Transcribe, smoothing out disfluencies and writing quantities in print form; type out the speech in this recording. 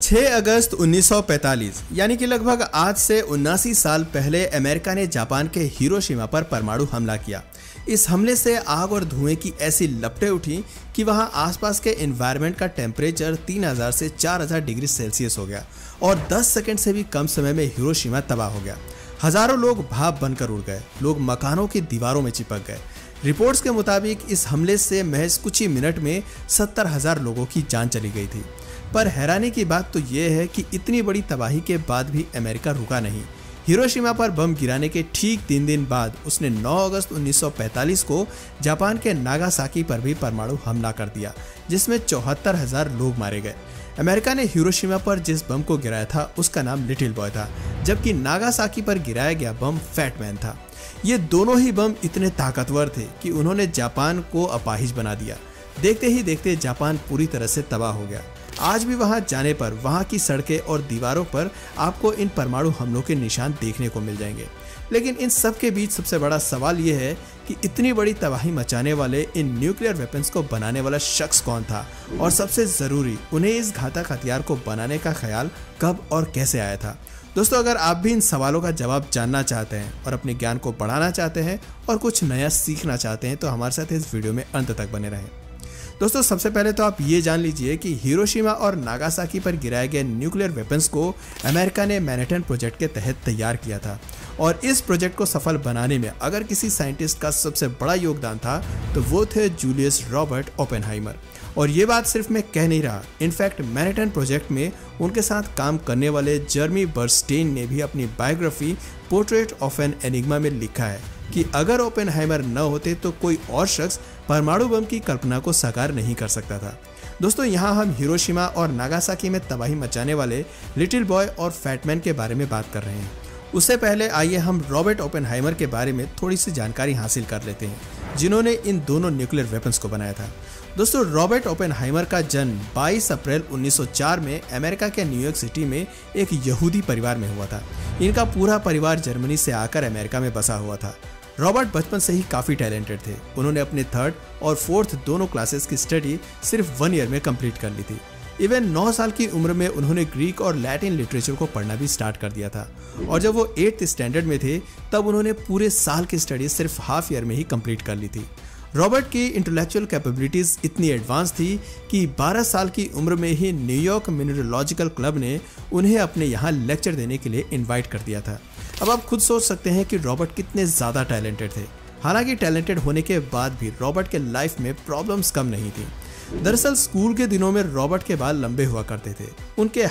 6 अगस्त 1945 यानी कि लगभग आज से 79 साल पहले अमेरिका ने जापान के हिरोशिमा पर परमाणु हमला किया। इस हमले से आग और धुएं की ऐसी लपटें उठी कि वहां आसपास के एनवायरनमेंट का टेम्परेचर 3000 से 4000 डिग्री सेल्सियस हो गया और 10 सेकंड से भी कम समय में हिरोशिमा तबाह हो गया। हजारों लोग भाप बनकर उड़ गए, लोग मकानों की दीवारों में चिपक गए। रिपोर्ट्स के मुताबिक इस हमले से महज कुछ ही मिनट में 70,000 लोगों की जान चली गई थी। पर हैरानी की बात तो यह है कि इतनी बड़ी तबाही के बाद भी अमेरिका रुका नहीं। हिरोशिमा पर बम गिराने के ठीक 3 दिन बाद उसने 9 अगस्त 1945 को जापान के नागासाकी पर भी परमाणु हमला कर दिया, जिसमें 74,000 लोग मारे गए। अमेरिका ने हिरोशिमा पर जिस बम को गिराया था उसका नाम लिटिल बॉय था, जबकि नागासाकी पर गिराया गया बम फैट मैन था। ये दोनों ही बम इतने ताकतवर थे कि उन्होंने जापान को अपाहिज बना दिया। देखते ही देखते जापान पूरी तरह से तबाह हो गया। आज भी वहां जाने पर वहां की सड़कें और दीवारों पर आपको इन परमाणु हमलों के निशान देखने को मिल जाएंगे। लेकिन इन सब के बीच सबसे बड़ा सवाल यह है कि इतनी बड़ी तबाही मचाने वाले इन न्यूक्लियर वेपन्स को बनाने वाला शख्स कौन था, और सबसे जरूरी उन्हें इस घातक हथियार को बनाने का ख्याल कब और कैसे आया था। दोस्तों, अगर आप भी इन सवालों का जवाब जानना चाहते हैं और अपने ज्ञान को बढ़ाना चाहते हैं और कुछ नया सीखना चाहते हैं तो हमारे साथ इस वीडियो में अंत तक बने रहें। दोस्तों, सबसे पहले तो आप ये जान लीजिए कि हिरोशिमा और नागासाकी पर गिराए गए न्यूक्लियर वेपन्स को अमेरिका ने मैनहट्टन प्रोजेक्ट के तहत तैयार किया था, और इस प्रोजेक्ट को सफल बनाने में अगर किसी साइंटिस्ट का सबसे बड़ा योगदान था तो वो थे जूलियस रॉबर्ट ओपेनहाइमर। और ये बात सिर्फ मैं कह नहीं रहा, इनफैक्ट मैनहट्टन प्रोजेक्ट में उनके साथ काम करने वाले जर्मी बर्नस्टीन ने भी अपनी biography portrait of an enigma में लिखा है कि अगर ओपेनहाइमर न होते तो कोई और शख्स परमाणु बम की कल्पना को साकार नहीं कर सकता था। दोस्तों, यहाँ हम हिरोशिमा और नागासाकी में तबाही मचाने वाले लिटिल बॉय और फैटमैन के बारे में बात कर रहे हैं। उससे पहले आइए हम रॉबर्ट ओपेनहाइमर के बारे में थोड़ी सी जानकारी हासिल कर लेते हैं, जिन्होंने इन दोनों न्यूक्लियर वेपन्स को बनाया था। दोस्तों, रॉबर्ट ओपेनहाइमर का जन्म 22 अप्रैल 1904 में अमेरिका के न्यूयॉर्क सिटी में एक यहूदी परिवार में हुआ था। इनका पूरा परिवार जर्मनी से आकर अमेरिका में बसा हुआ था। रॉबर्ट बचपन से ही काफ़ी टैलेंटेड थे। उन्होंने अपने 3rd और 4th दोनों क्लासेस की स्टडी सिर्फ 1 ईयर में कंप्लीट कर ली थी। इवन 9 साल की उम्र में उन्होंने ग्रीक और लैटिन लिटरेचर को पढ़ना भी स्टार्ट कर दिया था, और जब वो 8th स्टैंडर्ड में थे तब उन्होंने पूरे साल की स्टडी सिर्फ हाफ ईयर में ही कंप्लीट कर ली थी। रॉबर्ट की इंटेलेक्चुअल कैपेबिलिटीज इतनी एडवांस थी कि 12 साल की उम्र में ही न्यूयॉर्क मिनरोलॉजिकल क्लब ने उन्हें अपने यहाँ लेक्चर देने के लिए इनवाइट कर दिया था। अब आप खुद सोच सकते हैं कि रॉबर्ट कितने ज़्यादा टैलेंटेड थे। हालांकि टैलेंटेड होने के बाद भी रॉबर्ट के लाइफ में प्रॉब्लम्स कम नहीं थी। दरअसल स्कूल के दिनों में रॉबर्ट के बाल लंबे हुआ करते थे। उनके